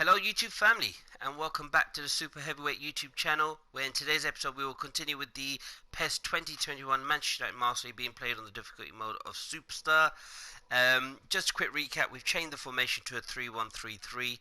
Hello YouTube family, and welcome back to the Super Heavyweight YouTube channel, where in today's episode we will continue with the PES 2021 Manchester United Mastery being played on the difficulty mode of Superstar. Just a quick recap: we've changed the formation to a 3-1-3-3.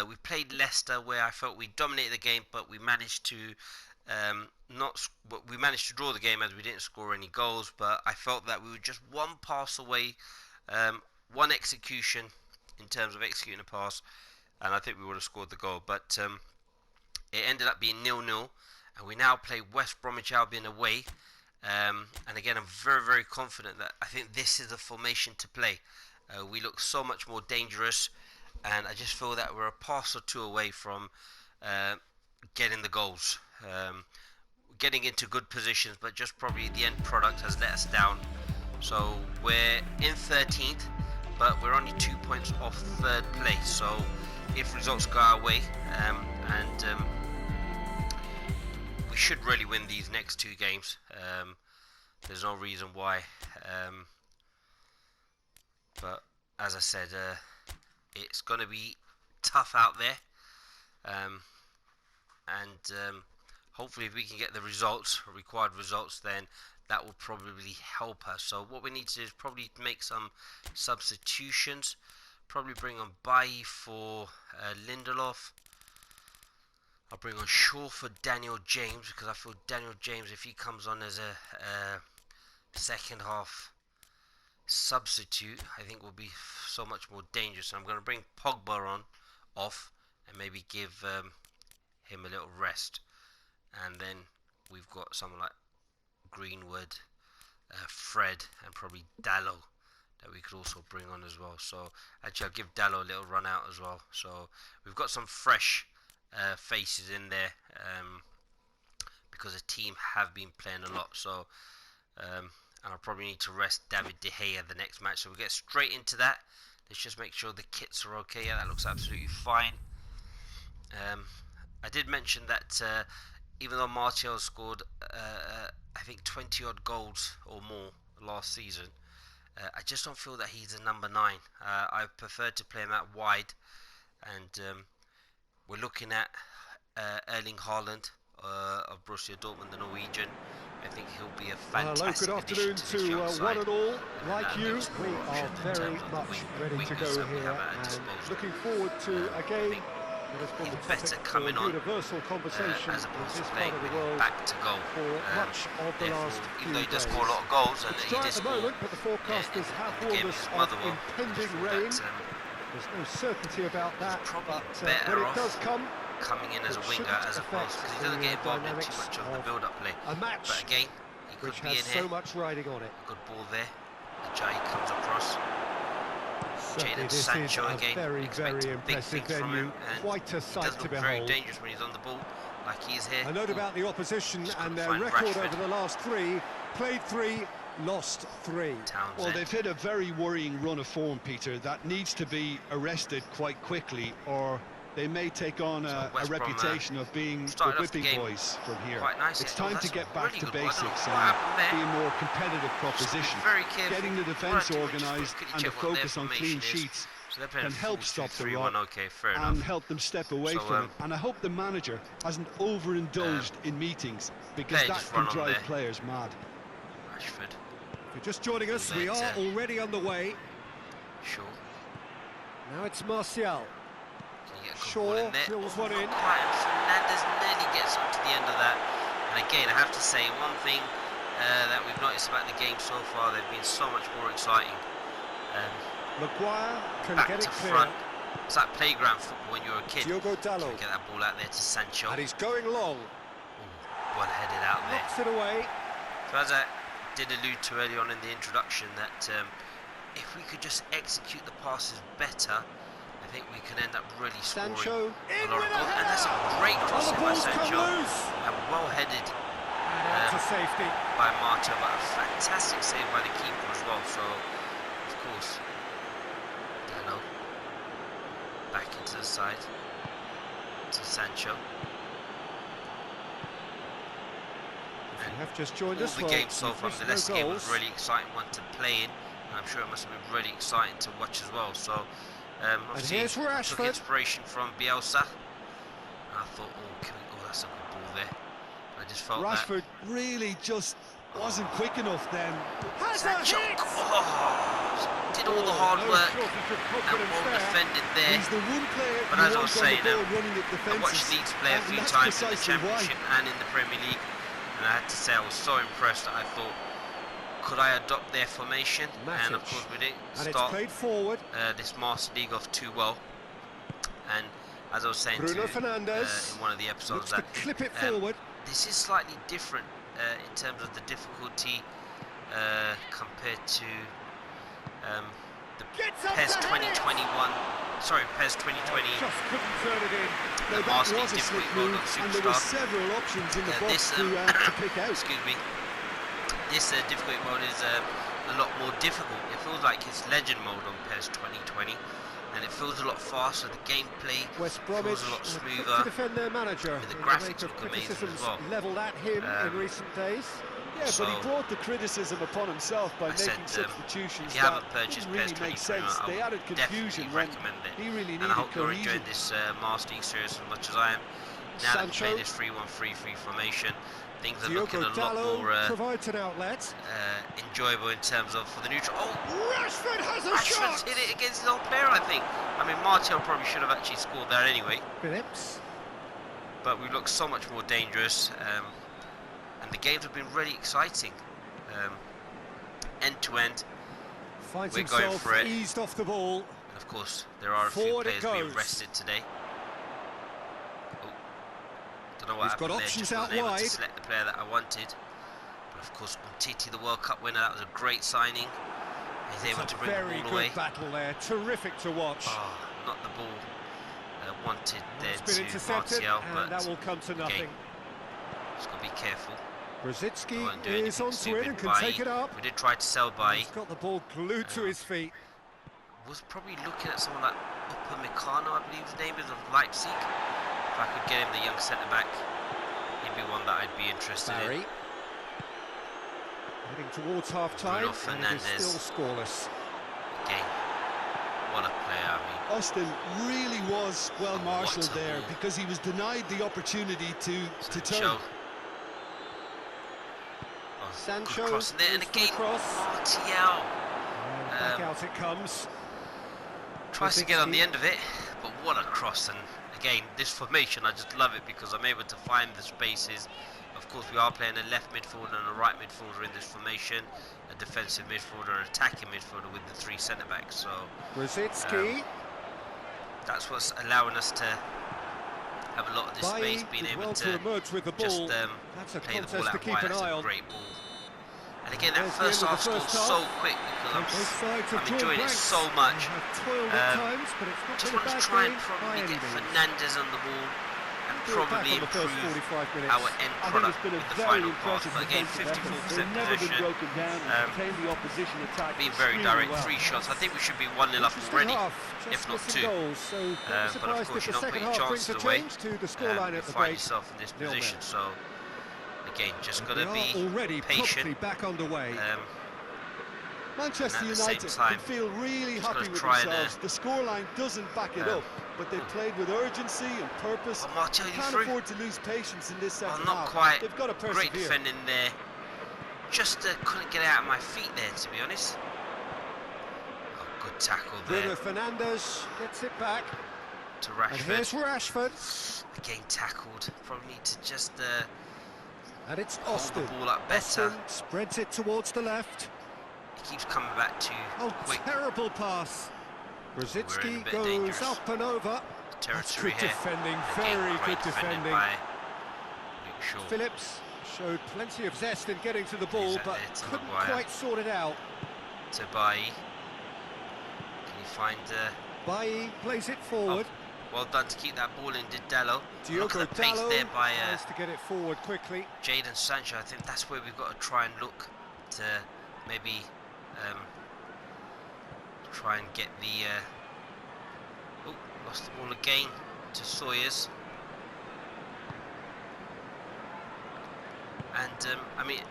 We played Leicester, where I felt we dominated the game, but we managed to draw the game as we didn't score any goals. But I felt that we were just one pass away, one execution in terms of executing a pass, and I think we would have scored the goal, but it ended up being 0-0, and we now play West Bromwich Albion away. And again, I'm very confident that I think this is the formation to play. We look so much more dangerous, and I just feel that we're a pass or two away from getting the goals, getting into good positions, but just probably the end product has let us down. So we're in 13th, but we're only 2 points off third place. So if results go our way, we should really win these next two games. There's no reason why, but as I said, it's going to be tough out there, hopefully if we can get the required results, then that will probably help us. So what we need to do is probably make some substitutions. Probably bring on Bailly for Lindelof. I'll bring on Shaw for Daniel James, because I feel Daniel James, if he comes on as a second half substitute, I think will be so much more dangerous. So I'm going to bring Pogba off and maybe give him a little rest. And then we've got someone like Greenwood, Fred, and probably Dalot that we could also bring on as well. So actually I'll give Dalot a little run out as well. So we've got some fresh faces in there, because the team have been playing a lot. So and I'll probably need to rest David De Gea the next match. So we'll get straight into that. Let's just make sure the kits are okay. Yeah, that looks absolutely fine. I did mention that even though Martial scored I think 20 odd goals or more last season, I just don't feel that he's a number 9. I prefer to play him out wide, and we're looking at Erling Haaland of Borussia Dortmund, the Norwegian. I think he'll be a fantastic addition to this young side. One and all, like you, we are very much ready to go here, and looking forward to a game that has been better coming on universal conversation as opposed to in this playing part of with the world back to goal. for much of the last Even though he few does days. score a lot of goals, and It's he dry did at the score moment, but the forecasters have in the game warned us against of Motherwell. impending I rain. thought There's no certainty about that, probably but better when it does off come, coming in as a it winger shouldn't as opposed, affect because he doesn't the get involved in too dynamics much of the of build-up play. a match But again, he could which be has in here. so much riding on it. Good ball there. Ajayi comes across. Certainly Jadon this Sancho is a again. very Expect big impressive things from venue. him, and Quite a he sight does to look behold. very dangerous when he's on the ball, like he is here. A note about the opposition Just and couldn't their find record Rashford. over the last 3. Played 3, lost 3. Townsend. Well, they've hit a very worrying run of form, Peter, that needs to be arrested quite quickly, or they may take on a West Brom, reputation of being the started off the whipping game boys from here. quite nicely. It's Oh, time that's to get a back really to good ball. I don't know basics what and happened there. be a more competitive proposition. Very careful. Getting the What defence I do is just organised quickly and the check what their focus on clean formation is. sheets So they're playing can help 4-2-3-1. stop the rot Okay, fair and enough. help them step away So, from it. And I hope the manager hasn't overindulged in meetings, because Player that just can run on drive there. players mad. Rashford. If you're just joining us, we are Later. already on the way. Shaw. Now it's Martial. Can you get a good Shaw ball in there? fills Oh, one not in. quite. And Fernandes nearly gets up to the end of that. And again, I have to say, one thing that we've noticed about the game so far, they've been so much more exciting. Maguire can Back get to it clear. front. It's like playground football when you're a kid. Diogo Can Dalot. get that ball out there to Sancho. And he's going long. One headed out there. Knocks it away. So as I did allude to earlier on in the introduction, that if we could just execute the passes better, I think we can end up really scoring Sancho a lot of goals. And that's a great cross the by ball's come Sancho, loose. and well headed And out to safety. by Marta, but a fantastic save by the keeper as well. So of course, Dalot back into the side to Sancho. If you have just joined All us, the well, games so we've far, missed the no Leicester game was goals. a really exciting one to play in, and I'm sure it must have been really exciting to watch as well. So Obviously, I took inspiration from Bielsa. And I thought, oh, that's a good ball there. I just felt Rashford really just wasn't quick enough then. Sancho did all the hard work and well defended there. He's the one player but as I was saying, I watched Leeds play a few times in the Championship and in the Premier League, and I had to say I was so impressed that I thought, could I adopt their formation? And of course we didn't start this Master League off too well. And as I was saying in one of the episodes, that this is slightly different in terms of the difficulty compared to the PES 2021. Sorry, PES 2020. The Master League difficulty mode on Superstar. There were several options in the box to pick out. Excuse me. This difficulty mode is a lot more difficult. It feels like it's Legend mode on PES 2020, and it feels a lot faster. The gameplay feels a lot smoother. To defend their manager. The graphics look amazing as well. Levelled at him in recent days. Yeah, but he brought the criticism upon himself by making substitutions. If you haven't purchased really PES 2021, they added confusion. Recommend it. He really needed and I hope you're cohesion. enjoying this Master League series as much as I am. Now that we play this 3-1-3-3 formation, things are looking a lot more provides an outlet. enjoyable in terms of for the neutral. Oh, Rashford has a shot! hit it against his own player, I think. I mean, Martial probably should have actually scored there anyway. Phillips. But we look so much more dangerous, and the games have been really exciting. End to end, Finds we're going for it. Eased off the ball. And of course, there are a few players being rested today. Don't know what happened there. Just wasn't able to select the player that I wanted. But of course, Umtiti, the World Cup winner, that was a great signing. He's able to bring the ball away. Very good battle there. Terrific to watch. Oh, not the ball wanted there to Martial, but that will come to nothing. Just got to be careful. Brzezinski is onto it and can take it up. We did try to sell by. He's got the ball glued to his feet. Was probably looking at someone like Upamecano, I believe his name is, of Leipzig. If I could get him, the young centre back, he'd be one that I'd be interested in. Heading towards half time, and it is still scoreless. Again, what a player! I mean, Austin really was well marshalled there because he was denied the opportunity to turn. Sancho cross there, and again, Martial. Back out it comes. Tries to get on the end of it, but what a cross! And again, this formation, I just love it because I'm able to find the spaces. Of course, we are playing a left midfielder and a right midfielder in this formation, a defensive midfielder, an attacking midfielder with the 3 centre backs. So Brzezinski. That's what's allowing us to have a lot of this space, being able to emerge with the ball. just That's a play the ball out wide. That's a great ball. And again, that first half scored so quick because I'm enjoying it so much. Just want to try and probably get Fernandes on the ball and probably improve our end product with the final pass. But again, 54% possession, being very direct, 3 shots. I think we should be 1-0 up already, if not 2. But of course, you don't put your chances away. You find yourself in this position. So again, just got to be patient. Back underway. Manchester United can feel really happy with themselves. The scoreline doesn't back it up, but they played with urgency and purpose. Martial, can't afford to lose patience in this second half. Not quite. They've got to persevere. Great defending there. Just couldn't get out of my feet there, to be honest. Oh, good tackle there. Bruno Fernandes gets it back to Rashford. And here's Rashford. Again tackled. Probably need to just and it's Austin. Hold the ball up better. Austin spreads it towards the left. He keeps coming back too quick. Terrible pass. Brzezinski goes up and over. That's good defending, very good defending. Phillips showed plenty of zest in getting to the ball, but couldn't quite sort it out. To Bailly. Can you find... Bailly plays it forward. Well done to keep that ball in, did Dalot. Diogo Look at the pace there by... tries to get it forward quickly. Jadon Sancho, I think that's where we've got to try and look to maybe try and get the... oh, lost the ball again to Sawyers. And, I mean,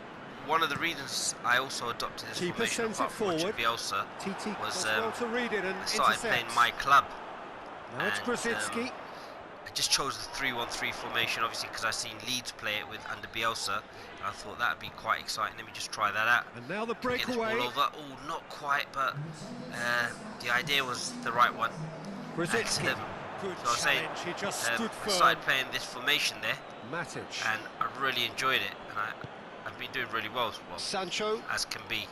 one of the reasons I also adopted this Keeper formation sends it apart from watching forward. Bielsa TT was well to read it and I started playing intercepts. my club. Now it's And, Grosicki. I just chose the 3-1-3 formation, obviously, because I've seen Leeds play it with under Bielsa. And I thought that'd be quite exciting. Let me just try that out. And now the Get this breakaway. ball over. Oh, not quite, but the idea was the right one. Grosicki. And, Good so I was saying, challenge. He just stood I firm. started playing this formation there, Matic. and I really enjoyed it. And I've been doing really well, Sancho. as can be.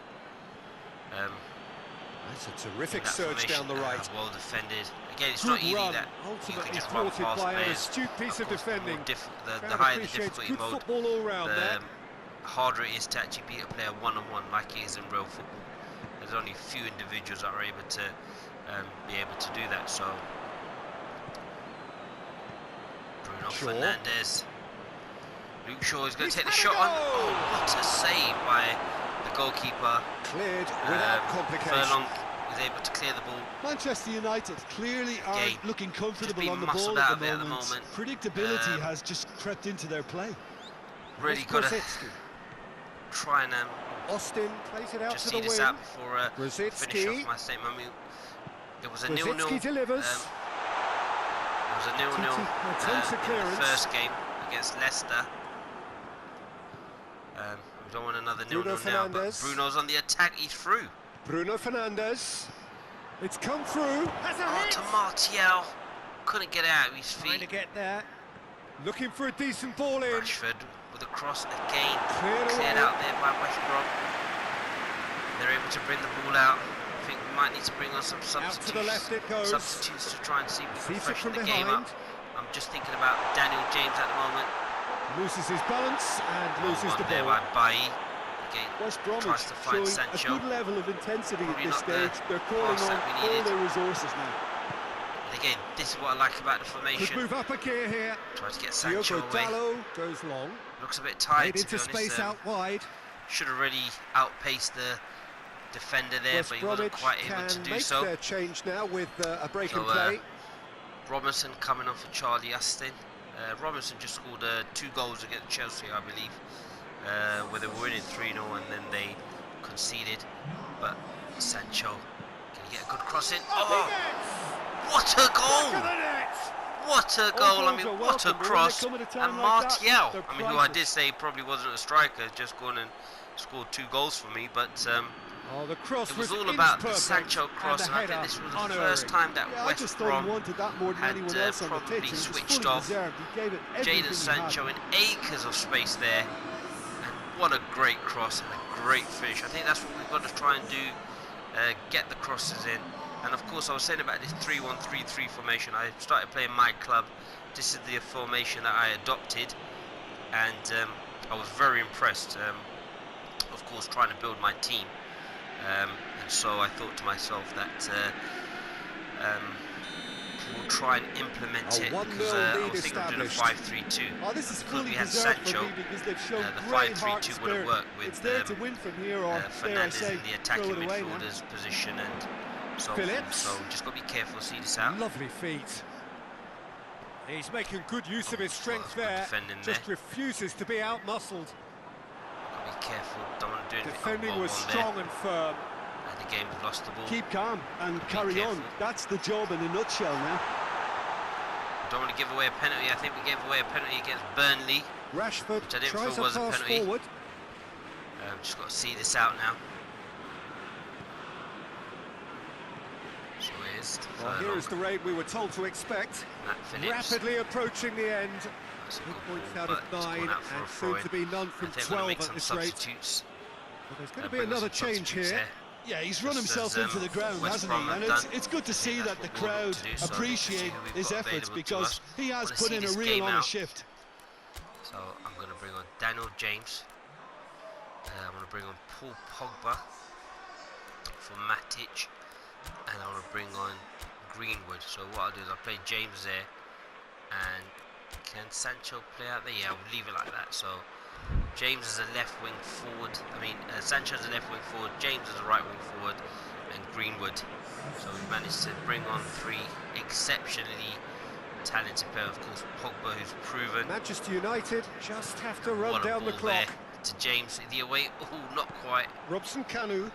That's a terrific that surge down the right. well defended. Again, it's Good not easy run. that you Ultimately can just run thwarted past by an players. astute piece of course, defending. the higher the difficulty good mode, football all round there. the harder it is to actually beat a player one-on-one like it is in real football. There's only a few individuals that are able to be able to do that. So Bruno Fernandes. Luke Shaw is going to take the shot on. Oh, what a save by the goalkeeper. Cleared without complication. Furlong is able to clear the ball. Manchester United clearly aren't looking comfortable being on the muscled ball out at the a bit at the moment. moment. Predictability has just crept into their play. Really got to Grosicki. try and Austin plays it out just to see the this wing. out before finish Grosicki. off my statement. I mean, it was a 0-0. Grosicki delivers. It was a 0-0 attempts a in clearance. the first game against Leicester. We don't want another 0-0 now, but Fernandes. Bruno's on the attack. He's through. Bruno Fernandes. It's come through. Has a hit. To Martial. Couldn't get out of his Trying to feet. get there. Looking for a decent ball in. Rashford with a cross again. Cleared away. Out there by West Brom. They're able to bring the ball out. I think we might need to bring on some substitutes. Out to the left it goes. Substitutes to try and see if we can Sees it freshen from the game behind. up. I'm just thinking about Daniel James at the moment. Loses his balance and loses the there ball. by Bailly. Again, West Brom tries to find showing a Sancho. good level of intensity Probably at this not the stage. They're calling pass on that we all needed. their resources now. And again, this is what I like about the Could formation. move up a gear here. Tries to get Sancho Diogo away. Dallo goes long. Looks a bit tired, Made to into be honest. space out wide. Should have really outpaced the defender there, West but he wasn't Bromwich quite able can to do make so. their change now with a break in So, play. Robinson coming on for Charlie Austin. Robinson just scored 2 goals against Chelsea, I believe, where they were winning 3-0 and then they conceded. But Sancho, can he get a good cross in? Oh, what a goal! What a goal! I mean, what a cross! And Martial, I mean, who I did say probably wasn't a striker, just gone and scored 2 goals for me, but The cross it was all inch about the perfect, Sancho cross, and I think this was the first time that I West just thought Brom he wanted that more than had anyone else on the probably pitch. It was switched fully off. deserved. He gave it everything Jadon he Sancho had. in acres of space there, and what a great cross and a great finish. I think that's what we've got to try and do, get the crosses in. And of course, I was saying about this 3-1-3-3 formation. I started playing my club. This is the formation that I adopted, and I was very impressed. Of course, trying to build my team, and so I thought to myself that we'll try and implement it, because I was thinking of doing a 5-3-2. Oh, this is Because fully we had deserved Sancho, for me because they've shown the great heart 5-3-2 would have spirit. worked with It's there to win from here, or dare I Fernandes say, in the throw attacking it away now. midfielder's position and so Phillips. forth. So just got to be careful, see this out. Lovely feet. He's making good use of his strength good there. defending Just there. refuses to be out-muscled. Got to be careful, don't want to do anything. Defending Oh, was one strong there. and firm. And the game has lost the ball. Keep calm and carry careful. on. That's the job in a nutshell now. Don't want to give away a penalty. I think we gave away a penalty against Burnley. Rashford Which I didn't tries feel a was a pass penalty. forward. Just got to see this out now. So here's Well, here is the rate we were told to expect. Matt Phillips. Rapidly approaching the end. That's a Good good points ball, out but of it's gone 9 out for a and throw soon to be none I from think we're going to 12 make at some this rate. substitutes. Well, there's going to be Bring on another some change substitutes here. there. Yeah, he's run Just himself as, into the ground, West hasn't Brom he? And have it's, done. it's good to see That's that the what we'll crowd look to do, so appreciate let's see who we've his got efforts available to because us. he has Wanna put see in a this real game honest out. shift. So I'm going to bring on Daniel James. I'm going to bring on Paul Pogba for Matic, and I'm going to bring on Greenwood. So what I'll do is I'll play James there, and can Sancho play out there? Yeah, we'll leave it like that. So James is a left wing forward. Sancho is a left wing forward. James is a right wing forward, and Greenwood. So we managed to bring on 3 exceptionally talented players. Of course, Pogba, who's proven. Manchester United just have to What run a down the ball clock. there. to James the away. Oh, not quite. Robson Kanu.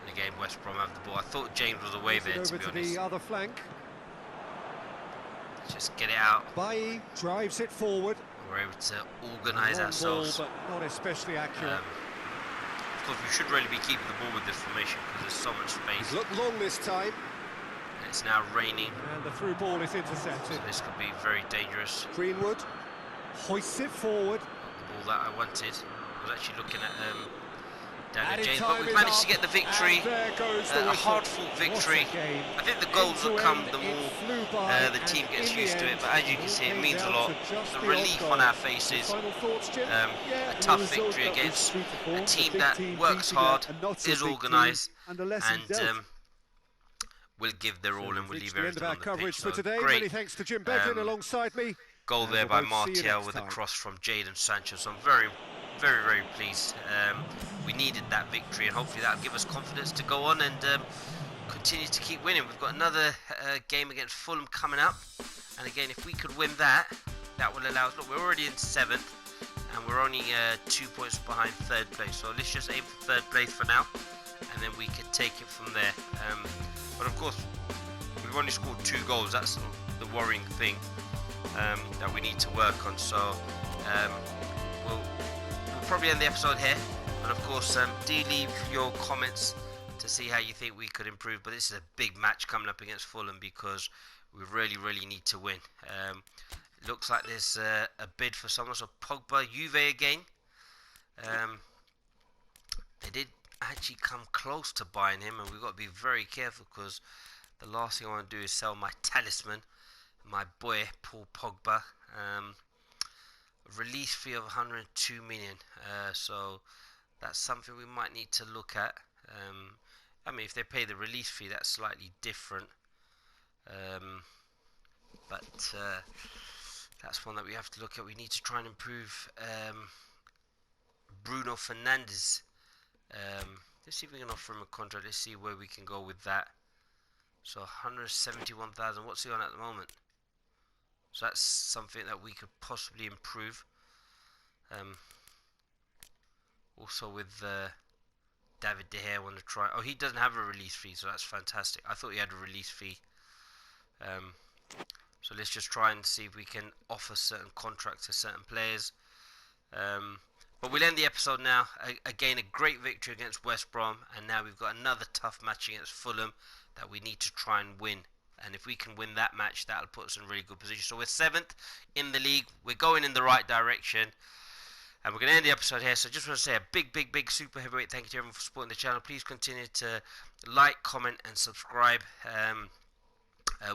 And again, West Brom have the ball. I thought James was away there, to be Over to honest. the other flank. Just get it out. Bailly drives it forward. We're able to organise ourselves. Ball, but not especially accurate. Of course, we should really be keeping the ball with this formation because there's so much space. He's looked long this time. It's now raining. And the through ball is intercepted. So this could be very dangerous. Greenwood hoists it forward. Not the ball that I wanted. I was actually looking at David James, but we managed to get the victory. A hard-fought victory. I think the goals will come the more the team gets used to it, but as you can see, it means a lot. The relief on our faces. A tough victory against a team that works hard, is organised, and will give their all and will leave everything on the pitch. So great. Thanks to Jim Beglin alongside me. Goal there by Martial with a cross from Jadon Sancho. So I'm very pleased. We needed that victory, and hopefully that'll give us confidence to go on and continue to keep winning. We've got another game against Fulham coming up, and again, if we could win that, that will allow us. Look, we're already in 7th, and we're only 2 points behind 3rd place. So let's just aim for 3rd place for now, and then we can take it from there. But of course, we've only scored 2 goals. That's the worrying thing that we need to work on. So we'll probably end the episode here, but of course do leave your comments to see how you think we could improve. But this is a big match coming up against Fulham because we really need to win. It looks like there's a bid for someone, so Pogba, Juve again. They did actually come close to buying him, and we've got to be very careful because the last thing I want to do is sell my talisman, my boy Paul Pogba. Release fee of 102 million, so that's something we might need to look at. I mean, if they pay the release fee, that's slightly different, but that's one that we have to look at. We need to try and improve Bruno Fernandes. Let's see if we can offer him a contract. Let's see where we can go with that. So 171,000. What's he on at the moment? So that's something that we could possibly improve. Also with David De Gea, want to try. Oh, he doesn't have a release fee, so that's fantastic. I thought he had a release fee. So let's just try and see if we can offer certain contracts to certain players. But we'll end the episode now. Again, a great victory against West Brom, and now we've got another tough match against Fulham that we need to try and win. And if we can win that match, that'll put us in a really good position. So we're 7th in the league. We're going in the right direction. And we're going to end the episode here. So I just want to say a big super heavyweight thank you to everyone for supporting the channel. Please continue to like, comment and subscribe.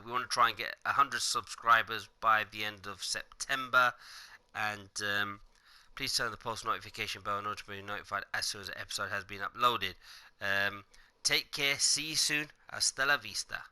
We want to try and get 100 subscribers by the end of September. And please turn on the post notification bell in order to be notified as soon as the episode has been uploaded. Take care. See you soon. Hasta la vista.